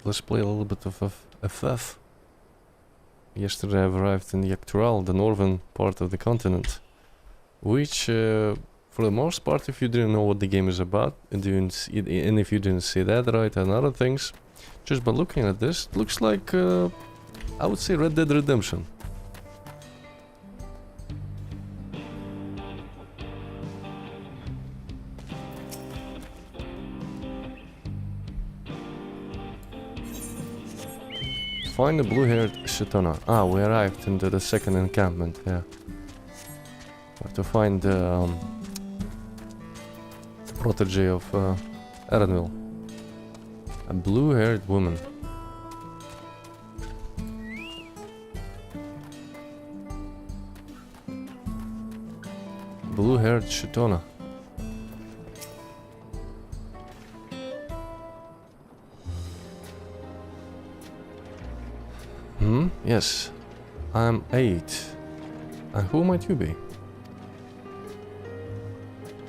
let's play a little bit of FF. Yesterday I've arrived in Xak Tural, the northern part of the continent, which, for the most part, if you didn't know what the game is about, and if you didn't see that right and other things, just by looking at this, it looks like, I would say, Red Dead Redemption. Find the blue-haired Shatona. Ah, we arrived into the second encampment, yeah. Have to find the protege of Erenville. A blue-haired woman. Blue-haired Shatona. Yes. I'm 8. And who might you be?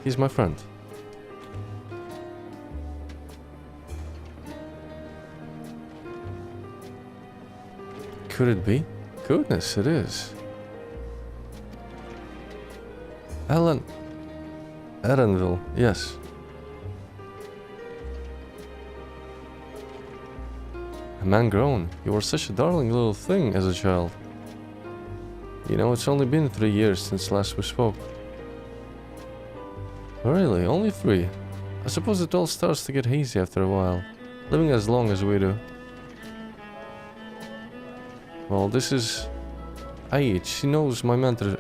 He's my friend. Could it be? Goodness, it is. Erenville, yes. A man grown. You were such a darling little thing as a child. You know, it's only been 3 years since last we spoke. Really? Only 3? I suppose it all starts to get hazy after a while, living as long as we do. Well, this is Ait. She knows my mentor.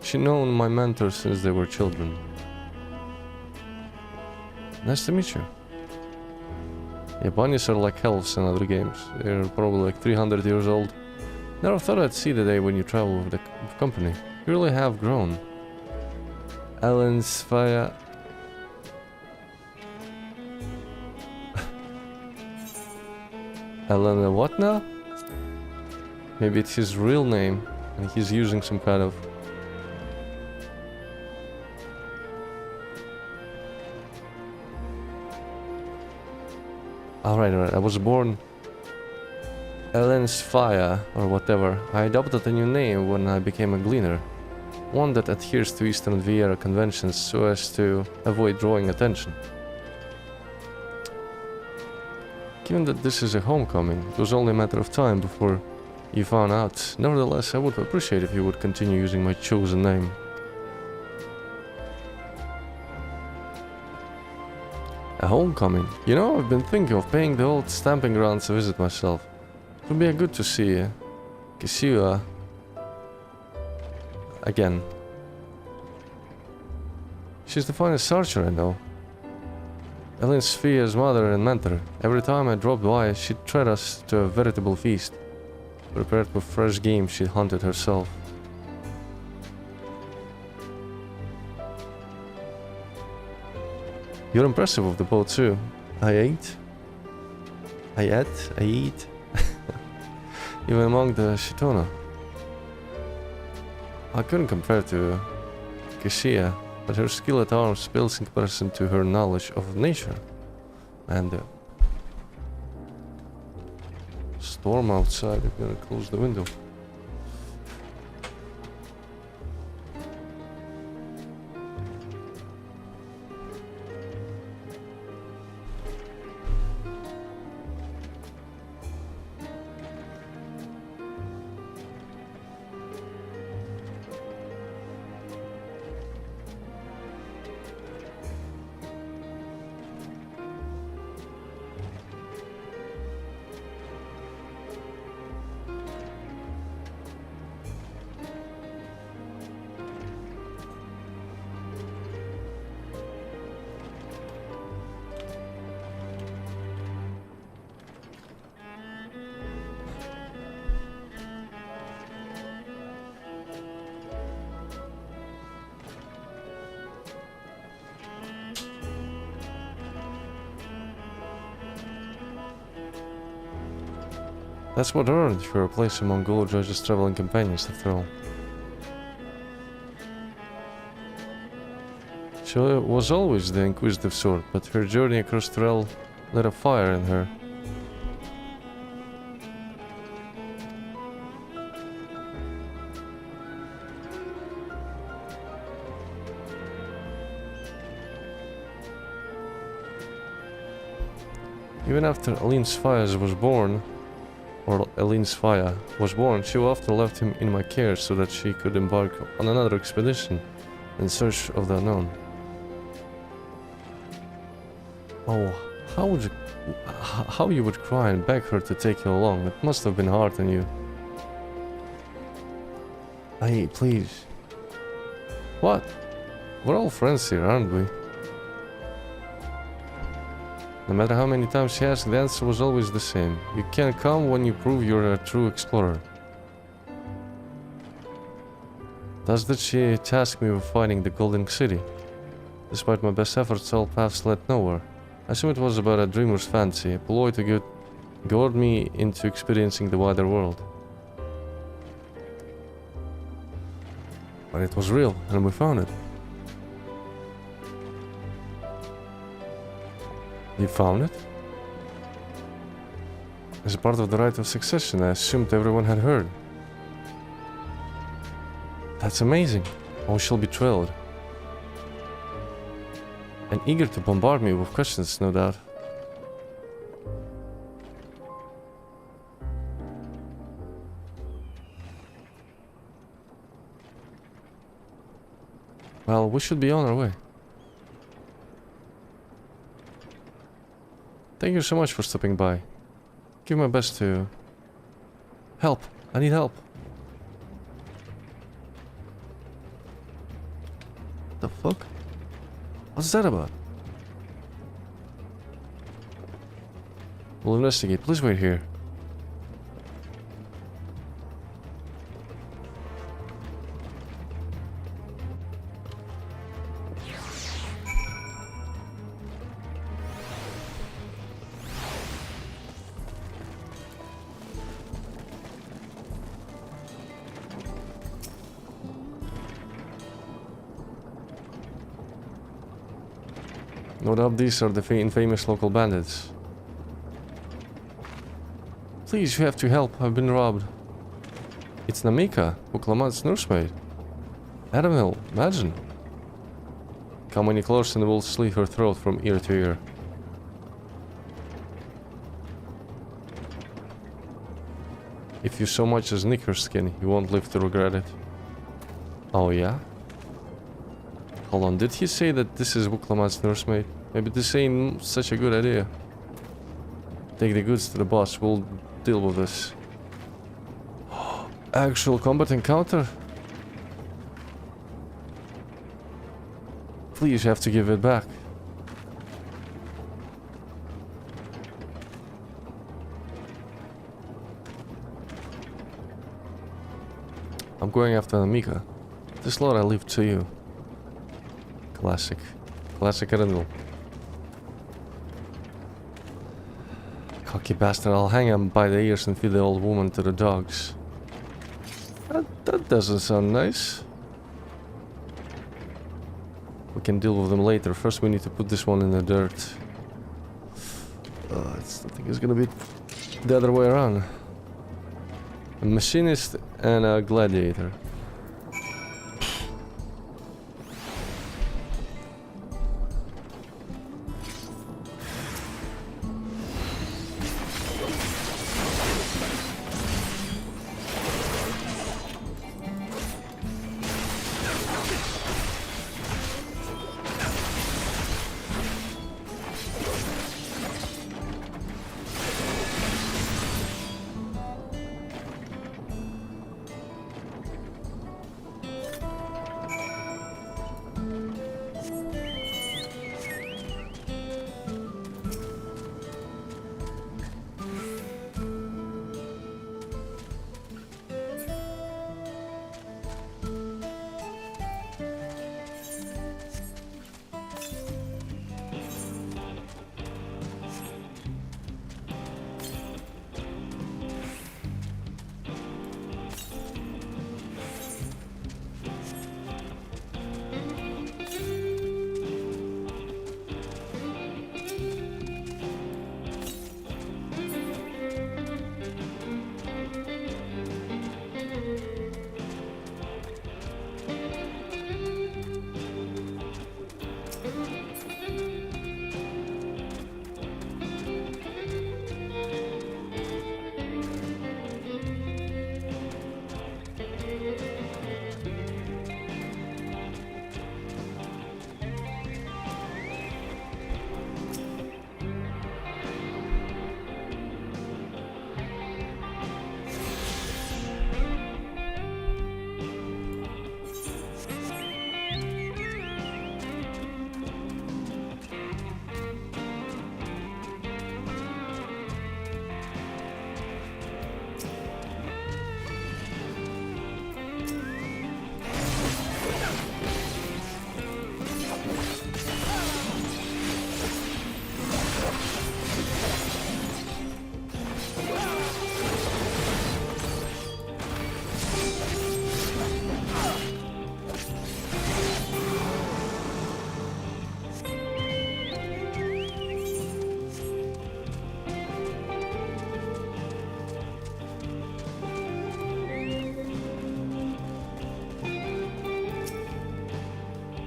She known my mentor since they were children. Nice to meet you. Yeah, bunnies are like elves in other games. They're probably like 300 years old. Never thought I'd see the day when you travel with the company. You really have grown. XIV. Elena what now? Maybe it's his real name and he's using some kind of... Alright, I was born XIV or whatever. I adopted a new name when I became a gleaner. One that adheres to Eastern Vieira conventions so as to avoid drawing attention. Given that this is a homecoming, it was only a matter of time before you found out. Nevertheless, I would appreciate if you would continue using my chosen name. A homecoming? You know, I've been thinking of paying the old stamping grounds a visit myself. It would be good to see Kisua again. She's the finest archer I know. Elin Sphere's mother and mentor. Every time I dropped by, she'd treat us to a veritable feast. Prepared with fresh game she'd hunted herself. You're impressive with the bow too. I ate. Even among the Shatona. I couldn't compare to Kishia, but her skill at arms pales in comparison to her knowledge of nature. And the storm outside, I'm gonna close the window. That's what earned her a place among Golo Judge's traveling companions, after all. She was always the inquisitive sort, but her journey across Tural lit a fire in her. Even after Aline Sfaya was born, she often left him in my care so that she could embark on another expedition in search of the unknown. Oh, how you would cry and beg her to take you along. It must have been hard on you. Hey, please. What? We're all friends here, aren't we? No matter how many times she asked, the answer was always the same. You can come when you prove you're a true explorer. Thus did she task me with finding the Golden City. Despite my best efforts, all paths led nowhere. I assume it was about a dreamer's fancy, a ploy to goad me into experiencing the wider world. But it was real, and we found it. You found it? As a part of the rite of succession, I assumed everyone had heard. That's amazing. I shall be thrilled. And eager to bombard me with questions, no doubt. Well, we should be on our way. Thank you so much for stopping by. Give my best to... Help! I need help! The fuck? What's that about? We'll investigate. Please wait here. No doubt these are the infamous local bandits. Please, you have to help. I've been robbed. It's Namika, Uklamat's nursemaid. Adamil, imagine. Come any closer and we'll slit her throat from ear to ear. If you so much as nick her skin, you won't live to regret it. Oh yeah? Hold on, did he say that this is Wuklamat's nursemaid? Maybe this ain't such a good idea. Take the goods to the boss, we'll deal with this. Actual combat encounter? Please, you have to give it back. I'm going after Namika. This lot I leave to you. Classic. Classic Arundel. Cocky bastard, I'll hang him by the ears and feed the old woman to the dogs. That doesn't sound nice. We can deal with them later. First we need to put this one in the dirt. I think it's gonna be the other way around. A machinist and a gladiator.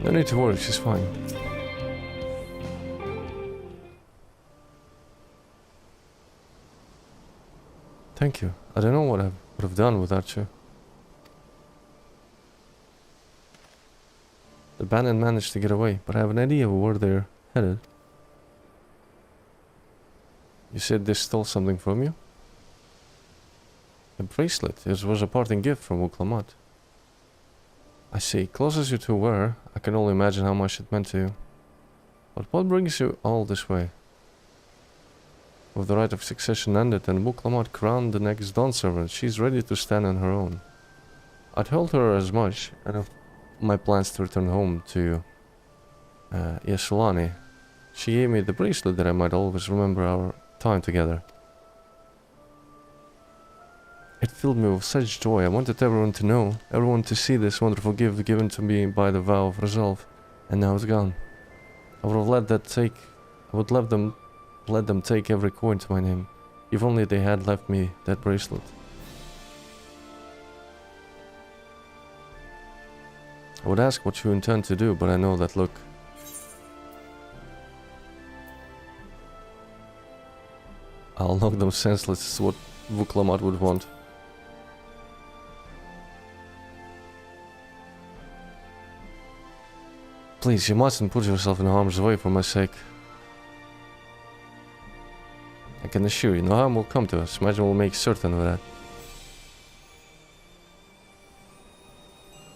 No need to worry, she's fine. Thank you. I don't know what I would have done without you. The bandit managed to get away, but I have an idea of where they're headed. You said they stole something from you? A bracelet. It was a parting gift from Wuklamat. I see. Close as you two were, I can only imagine how much it meant to you. But what brings you all this way? With the right of succession ended and Wuklamat crowned the next Dawn servant, she's ready to stand on her own. I told her as much, and of my plans to return home to Yasulani. She gave me the bracelet that I might always remember our time together. It filled me with such joy. I wanted everyone to know, everyone to see this wonderful gift given to me by the vow of resolve, and now it's gone. I would have let them take every coin to my name, if only they had left me that bracelet. I would ask what you intend to do, but I know that look. I'll knock them senseless is what Wuklamat would want. Please, you mustn't put yourself in harm's way for my sake. I can assure you, no harm will come to us. Imagine we'll make certain of that.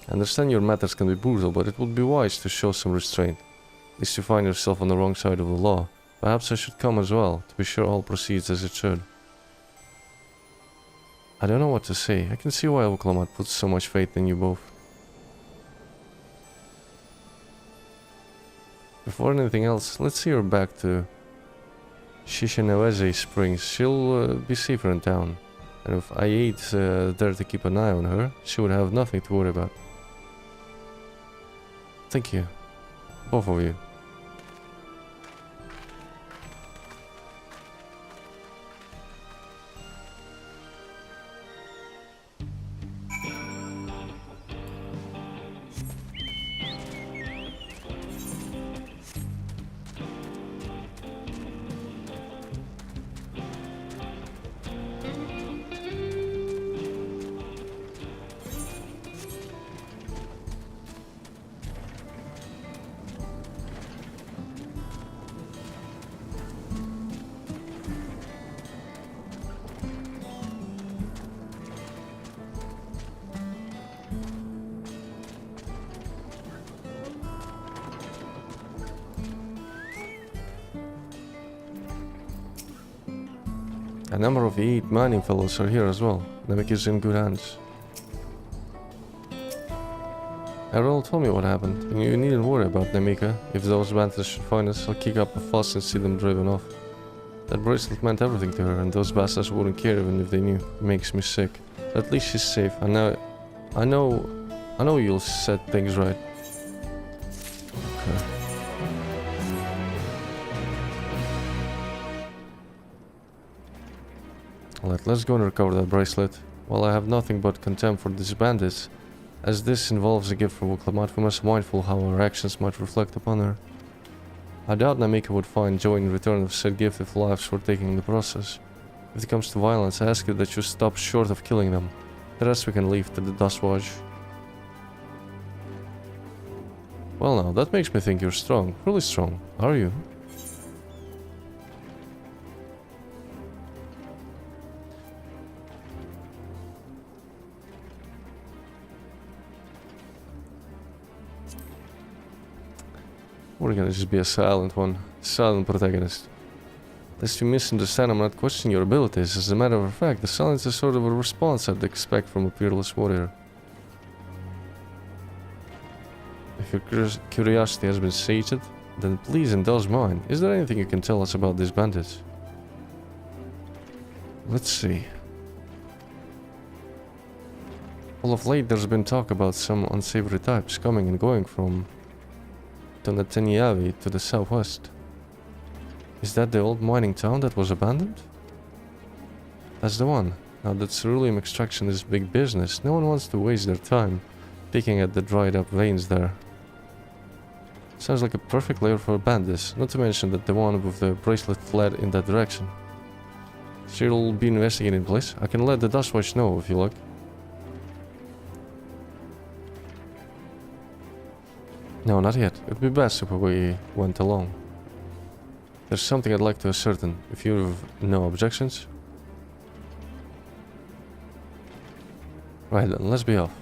I understand your methods can be brutal, but it would be wise to show some restraint. At least you find yourself on the wrong side of the law. Perhaps I should come as well, to be sure all proceeds as it should. I don't know what to say. I can see why Wuklamat puts so much faith in you both. Before anything else, let's see her back to Shishinaweze Springs. She'll be safer in town. And if I ain't there to keep an eye on her, she would have nothing to worry about. Thank you. Both of you. A number of the 8 mining fellows are here as well. Namek is in good hands. Errol told me what happened, and you needn't worry about Namika. If those bandits should find us, I'll kick up a fuss and see them driven off. That bracelet meant everything to her, and those bastards wouldn't care even if they knew. It makes me sick. But at least she's safe. I know you'll set things right. Okay. Let's go and recover that bracelet. While I have nothing but contempt for these bandits, as this involves a gift from Wuklamat, we must be mindful how our actions might reflect upon her. I doubt Namika would find joy in return of said gift if lives were taken in the process. If it comes to violence, I ask you that you stop short of killing them. The rest we can leave to the Dustwatch. Well now, that makes me think you're strong. Really strong. Are you? We're gonna just be a silent one. Silent protagonist. Lest you misunderstand, I'm not questioning your abilities. As a matter of fact, the silence is sort of a response I'd expect from a peerless warrior. If your curiosity has been sated, then please indulge mine. Is there anything you can tell us about these bandits? Let's see. Well, of late there's been talk about some unsavory types coming and going from Tonatiniavi to the southwest. Is that the old mining town that was abandoned? That's the one. Now that ceruleum extraction is big business, no one wants to waste their time picking at the dried up veins there. Sounds like a perfect layer for a bandit, not to mention that the one with the bracelet fled in that direction. She'll be investigating the place. I can let the Dustwatch know if you like. No, not yet. It'd be best if we went along. There's something I'd like to ascertain, if you've no objections. Right then, let's be off.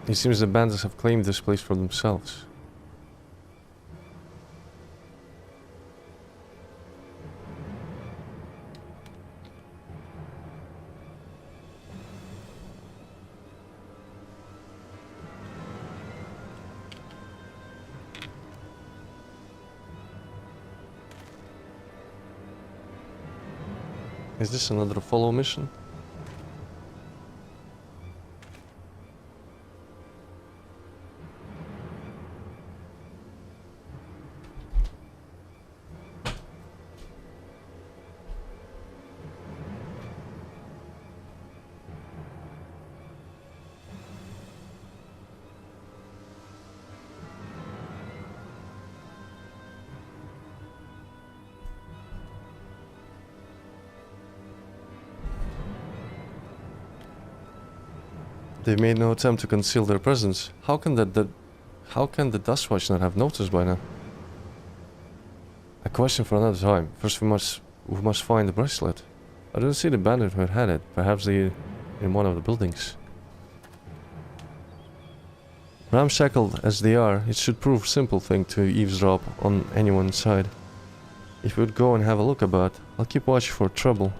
It seems the bandits have claimed this place for themselves. Is this another follow mission? They've made no attempt to conceal their presence. How can the Dustwatch not have noticed by now? A question for another time. First we must find the bracelet. I don't see the bandit who had it. Perhaps they in one of the buildings. Ramshackled as they are, it should prove a simple thing to eavesdrop on anyone's side. If we would go and have a look about, I'll keep watching for trouble.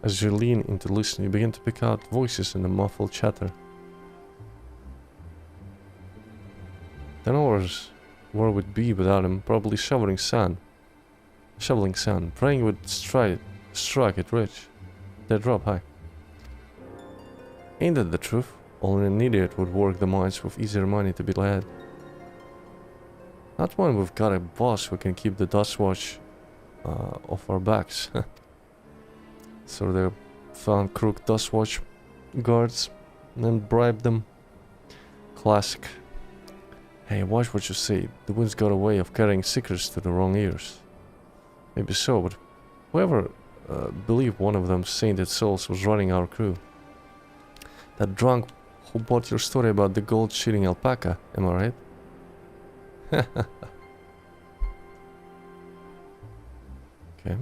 As you lean in to listen, you begin to pick out voices in a muffled chatter. The knows where we'd be without him, probably shoveling sand. Shoveling sand, praying would strike it rich. They drop high. Ain't that the truth? Only an idiot would work the mines with easier money to be had. Not when we've got a boss who can keep the dust watch off our backs. So they found crook dust watch guards and bribed them. Classic. Hey, watch what you say. The wind's got a way of carrying secrets to the wrong ears. Maybe so, but whoever believed one of them sainted souls was running our crew. That drunk who bought your story about the gold cheating alpaca, am I right? Okay.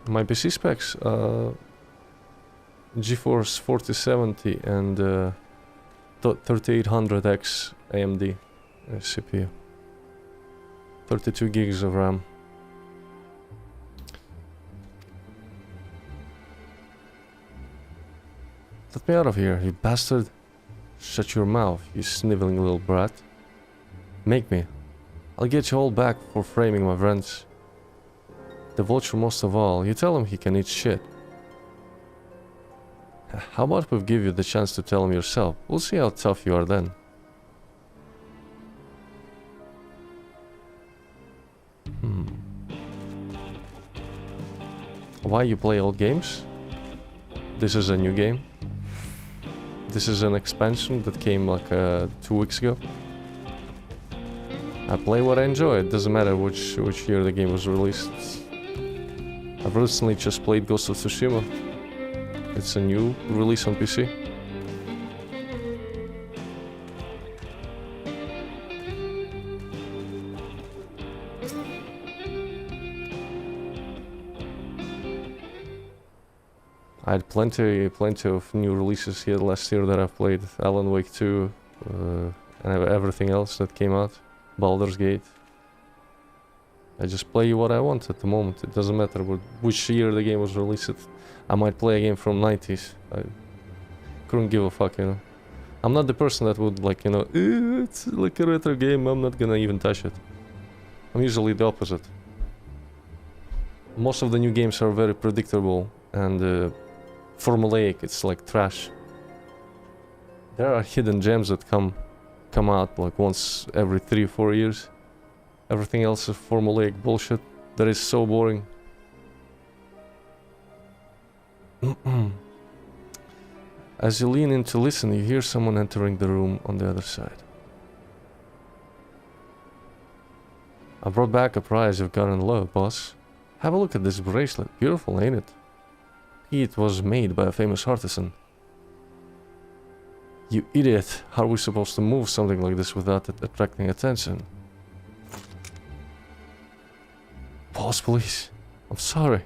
My PC specs, GeForce 4070 and 3800X AMD CPU. 32 gigs of RAM. Let me out of here, you bastard. Shut your mouth, you sniveling little brat. Make me. I'll get you all back for framing my friends. The vulture most of all, you tell him he can eat shit. How about we give you the chance to tell him yourself? We'll see how tough you are then. Why you play old games? This is a new game. This is an expansion that came like 2 weeks ago. I play what I enjoy, it doesn't matter which year the game was released. I've recently just played Ghost of Tsushima. It's a new release on PC. I had plenty of new releases here last year that I've played. Alan Wake 2, and everything else that came out. Baldur's Gate. I just play what I want at the moment. It doesn't matter which year the game was released. I might play a game from 90s. I couldn't give a fuck, you know. I'm not the person that would like, you know, it's like a retro game, I'm not gonna even touch it. I'm usually the opposite. Most of the new games are very predictable and formulaic. It's like trash. There are hidden gems that come out like once every 3-4 years. Everything else is formulaic bullshit that is so boring. As you lean in to listen, you hear someone entering the room on the other side. I brought back a prize you've gotten low, boss. Have a look at this bracelet. Beautiful, ain't it? It was made by a famous artisan. You idiot! How are we supposed to move something like this without attracting attention? Boss, please. I'm sorry.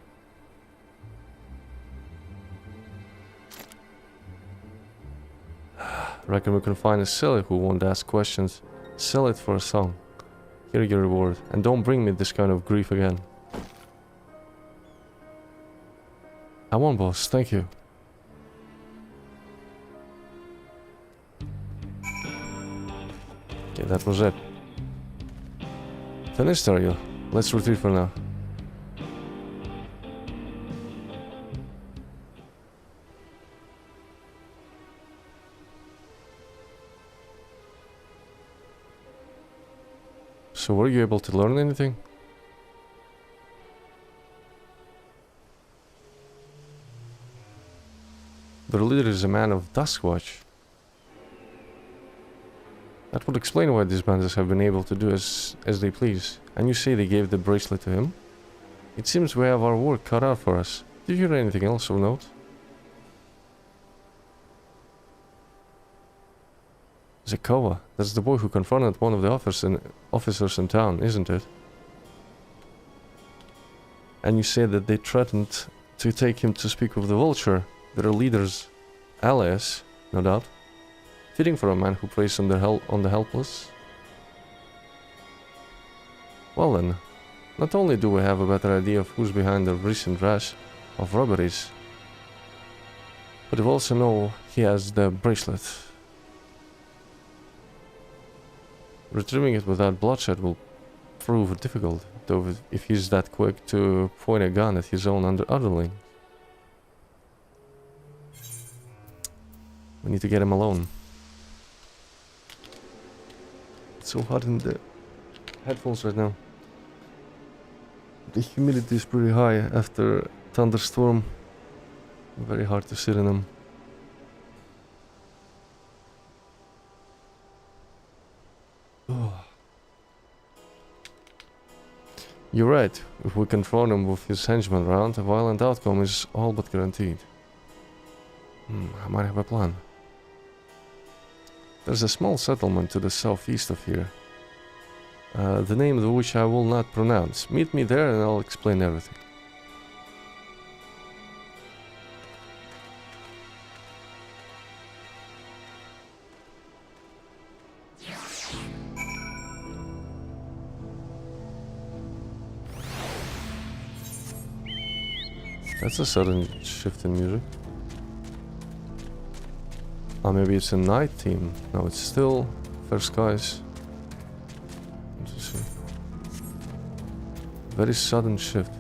Reckon we can find a seller who won't ask questions. Sell it for a song. Here your reward. And don't bring me this kind of grief again. I won, boss. Thank you. Okay, that was it. Finished, are you? Let's retreat for now. So were you able to learn anything? The leader is a man of Duskwatch. That would explain why these bandits have been able to do as they please. And you say they gave the bracelet to him? It seems we have our work cut out for us. Did you hear anything else of note? Zakawa, that's the boy who confronted one of the officers in town, isn't it? And you say that they threatened to take him to speak with the Vulture, their leader's alias, no doubt. Fitting for a man who preys on the helpless. Well then, not only do we have a better idea of who's behind the recent rash of robberies, but we also know he has the bracelet. Retrieving it without bloodshed will prove difficult, though if he's that quick to point a gun at his own underling. We need to get him alone. It's so hot in the headphones right now. The humidity is pretty high after thunderstorm. Very hard to sit in them. You're right. If we confront him with his henchmen around, a violent outcome is all but guaranteed. I might have a plan. There's a small settlement to the southeast of here. The name of which I will not pronounce. Meet me there and I'll explain everything. That's a sudden shift in music. Oh, maybe it's a night theme. No, it's still fair skies. Interesting. Very sudden shift.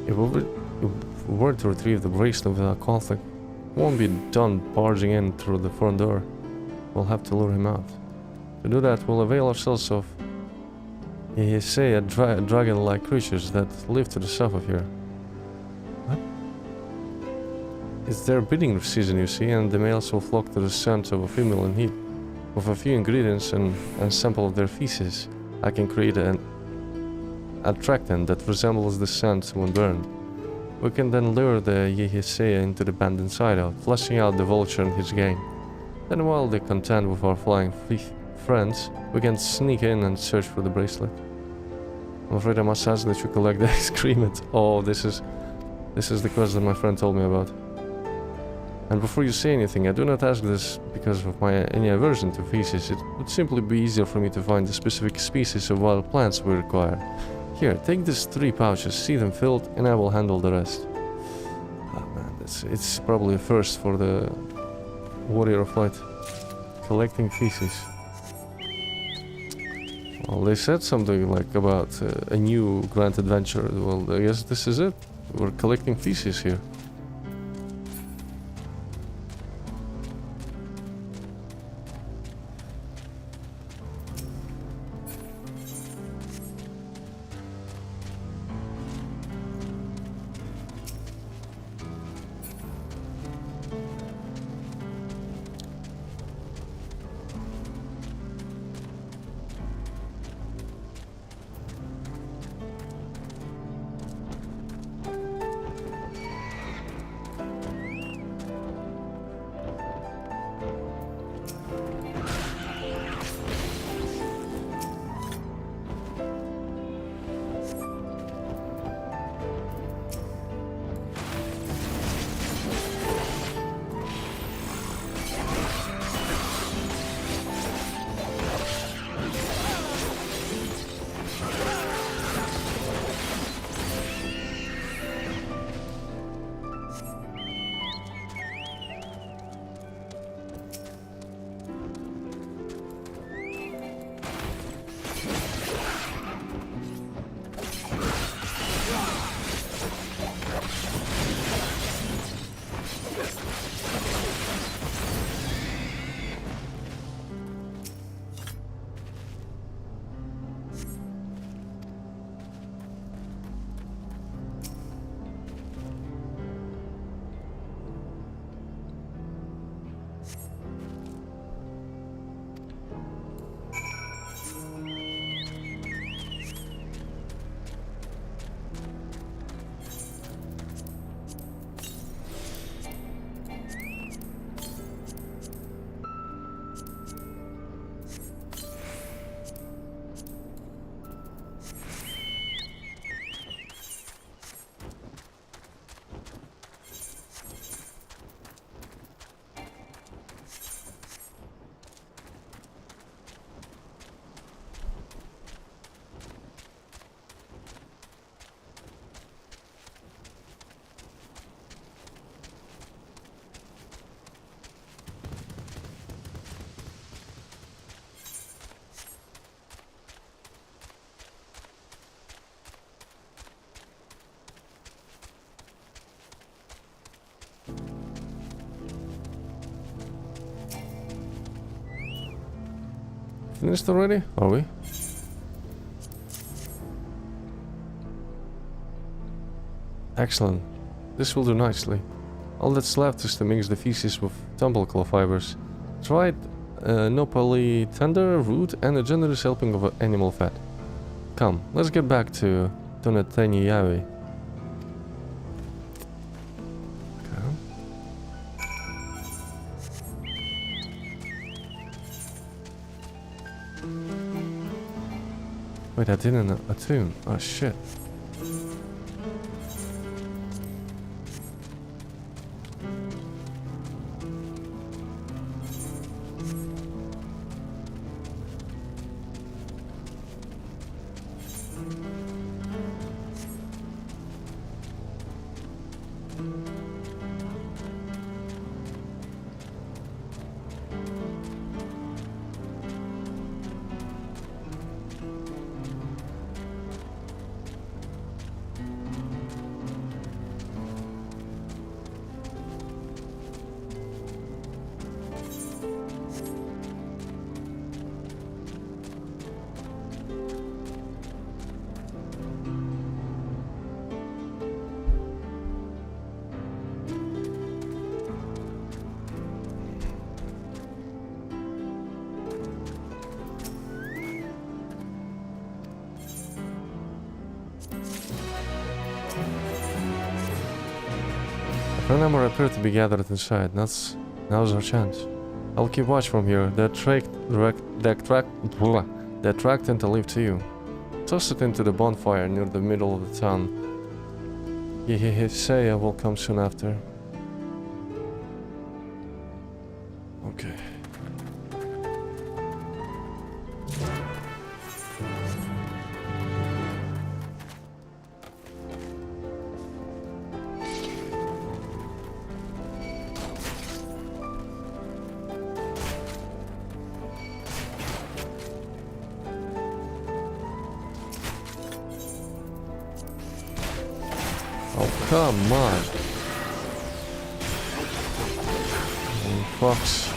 If we were to retrieve the bracelet without conflict, it won't be done barging in through the front door. We'll have to lure him out. To do that, we'll avail ourselves of dragon-like creatures that live to the south of here. What? It's their breeding season, you see, and the males will flock to the scent of a female in heat. With a few ingredients and a sample of their feces, I can create an attractant that resembles the scent when burned. We can then lure the Yehiseiya into the abandoned hideout, fleshing out the vulture and his gang. Then while they contend with our flying friends, we can sneak in and search for the bracelet. I'm afraid I must ask that you collect the excrement. Oh, this is the quest that my friend told me about. And before you say anything, I do not ask this because of any aversion to feces. It would simply be easier for me to find the specific species of wild plants we require. Here, take these 3 pouches, see them filled, and I will handle the rest. Oh man, it's probably a first for the warrior of light. Collecting feces. Well, they said something like about a new grand adventure. Well, I guess this is it. We're collecting feces here. Finished already? Are we? Excellent. This will do nicely. All that's left is to mix the feces with tumbleclaw fibers. Try nopally tender root and a generous helping of animal fat. Come, let's get back to Tonatani. Wait, I didn't attune. Oh shit. A number appear to be gathered inside. Now's our chance. I'll keep watch from here. The attractant I'll leave to you. Toss it into the bonfire near the middle of the town. Say I will come soon after. Okay. Oh, come on. Fox.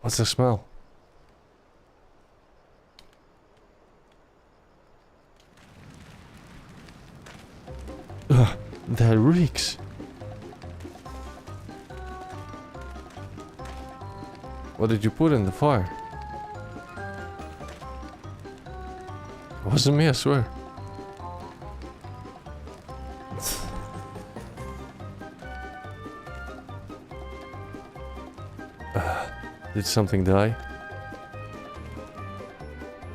What's the smell? Ugh, that reeks. What did you put in the fire? It wasn't me, I swear. Did something die?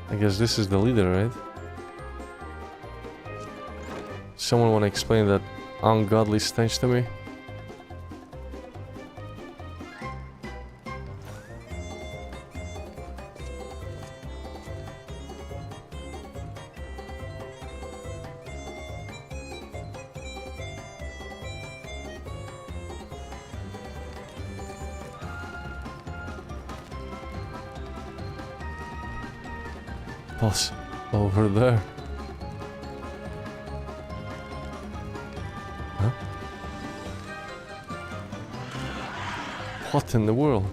I guess this is the leader, right? Someone want to explain that ungodly stench to me? Boss, over there. Huh? What in the world?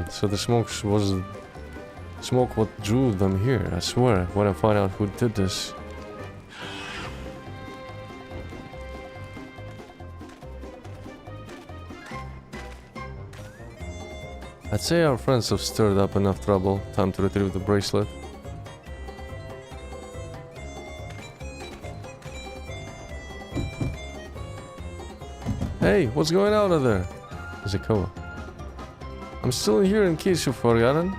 So the smoke was Smoke what drew them here, I swear, when I find out who did this. I'd say our friends have stirred up enough trouble. Time to retrieve the bracelet. Hey, what's going on out there? Zakoa. I'm still in here in case you've forgotten.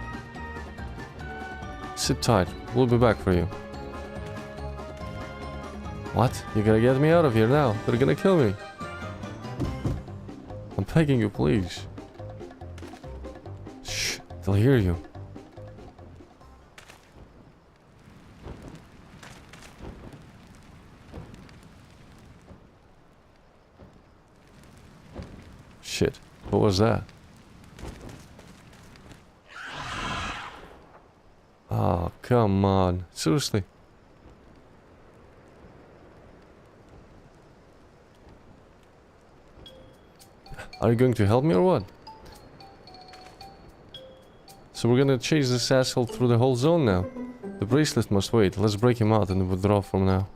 Sit tight, we'll be back for you. What? You gotta get me out of here now. They're gonna kill me. I'm begging you, please. Shh, they'll hear you. Shit, what was that? Oh, come on. Seriously. Are you going to help me or what? So we're gonna chase this asshole through the whole zone now. The bracelet must wait. Let's break him out and withdraw from now.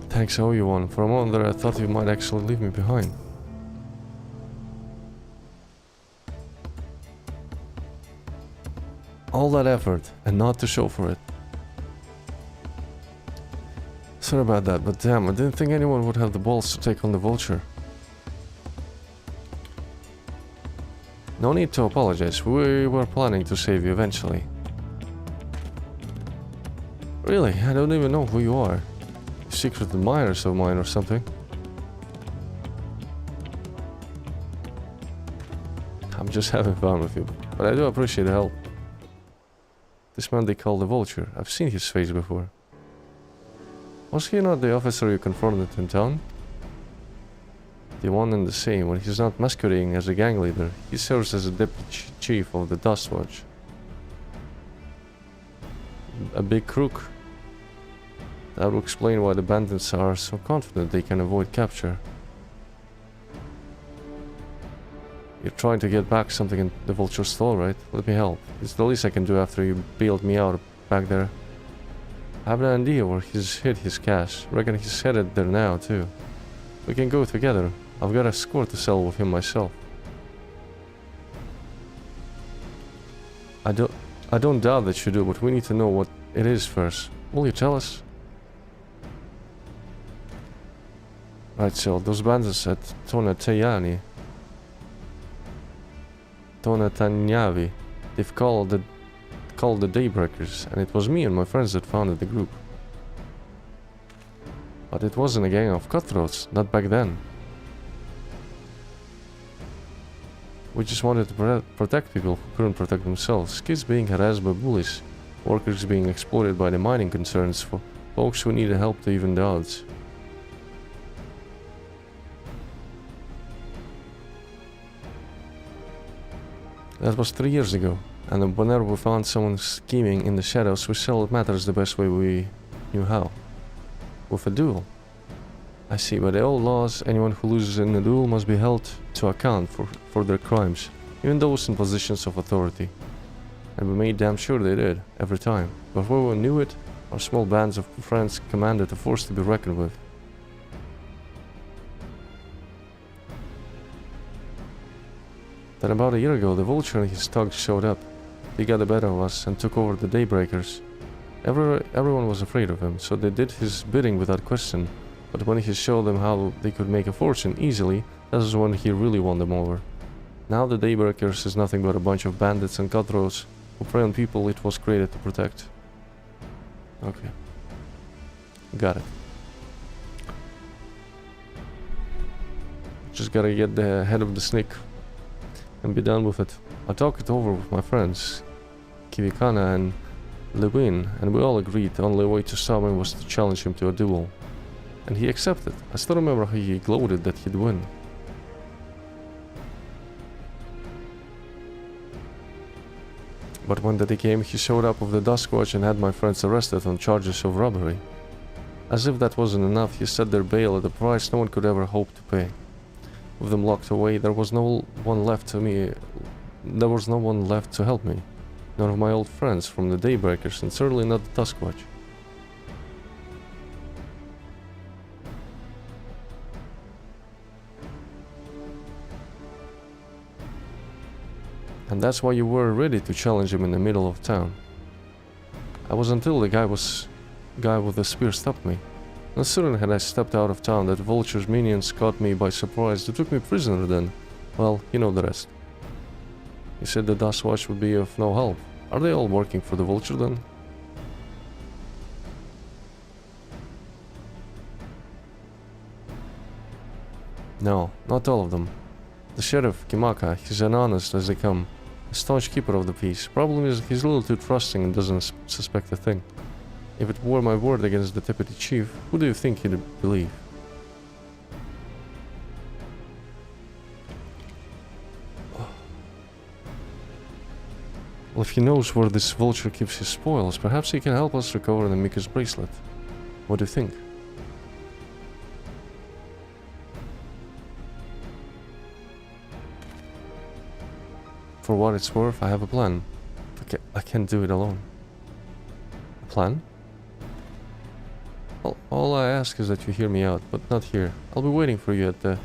Thanks, I owe you one. For a moment there I thought you might actually leave me behind. All that effort, and not to show for it. Sorry about that, but damn, I didn't think anyone would have the balls to take on the vulture. No need to apologize, we were planning to save you eventually. Really, I don't even know who you are. Secret admirers of mine or something. I'm just having fun with you, but I do appreciate the help. This man they call the Vulture, I've seen his face before. Was he not the officer you confronted in town? The one and the same. When he's not masquerading as a gang leader, he serves as a deputy chief of the Dust Watch. A big crook. That would explain why the bandits are so confident they can avoid capture. You're trying to get back something in the Vulture stall, right? Let me help. It's the least I can do after you bailed me out back there. I have an idea where he's hid his cash. Reckon he's headed there now, too. We can go together. I've got a score to settle with him myself. I don't doubt that you do, but we need to know what it is first. Will you tell us? Right, so those bandits at Tonatayani. Tonatanyavi. They've called the Daybreakers, and it was me and my friends that founded the group. But it wasn't a gang of cutthroats, not back then. We just wanted to protect people who couldn't protect themselves. Kids being harassed by bullies, workers being exploited by the mining concerns, for folks who needed help to even the odds. That was 3 years ago, and whenever we found someone scheming in the shadows, we settled matters the best way we knew how. With a duel. I see, by the old laws, anyone who loses in a duel must be held to account for their crimes, even those in positions of authority. And we made damn sure they did, every time. Before we knew it, our small bands of friends commanded a force to be reckoned with. Then about a year ago, the Vulture and his thugs showed up. They got the better of us and took over the Daybreakers. Everyone was afraid of him, so they did his bidding without question. But when he showed them how they could make a fortune easily, that was when he really won them over. Now the Daybreakers is nothing but a bunch of bandits and cutthroats who prey on people it was created to protect. Okay. Got it. Just gotta get the head of the snake and be done with it. I talked it over with my friends, Kivikana and Lewin, and we all agreed the only way to stop him was to challenge him to a duel. And he accepted. I still remember how he gloated that he'd win. But when the day came, he showed up with the Dusk Watch and had my friends arrested on charges of robbery. As if that wasn't enough, he set their bail at a price no one could ever hope to pay. With them locked away, there was no one left to help me. None of my old friends from the Daybreakers, and certainly not the Dusk Watch. And that's why you were ready to challenge him in the middle of town. I was until the guy with the spear stopped me. Not certain had I stepped out of town that Vulture's minions caught me by surprise. They took me prisoner then. Well, you know the rest. He said the Dusk Watch would be of no help. Are they all working for the Vulture then? No, not all of them. The sheriff, Kimaka, he's as honest as they come. A staunch keeper of the peace. Problem is he's a little too trusting and doesn't suspect a thing. If it were my word against the deputy chief, who do you think he'd believe? Well, if he knows where this Vulture keeps his spoils, perhaps he can help us recover the Mika's bracelet. What do you think? For what it's worth, I have a plan. I can't do it alone. A plan? All I ask is that you hear me out, but not here. I'll be waiting for you at the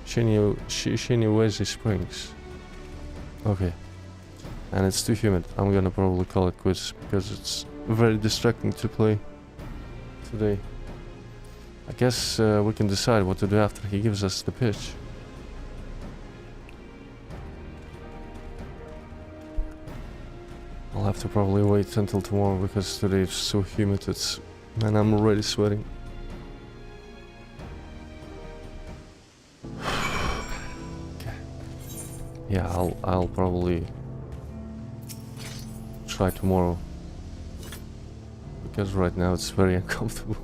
Shiniwezi Springs. Okay. And it's too humid. I'm gonna probably call it quits because it's very distracting to play today. I guess we can decide what to do after he gives us the pitch. I'll have to probably wait until tomorrow because today it's so humid, and I'm already sweating. Okay. Yeah, I'll probably try tomorrow because right now it's very uncomfortable.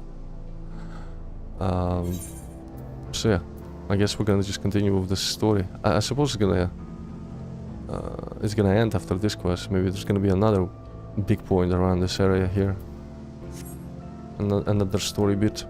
So yeah, I guess we're gonna just continue with this story. I suppose it's gonna end after this quest. Maybe there's gonna be another big point around this area here. Another story bit.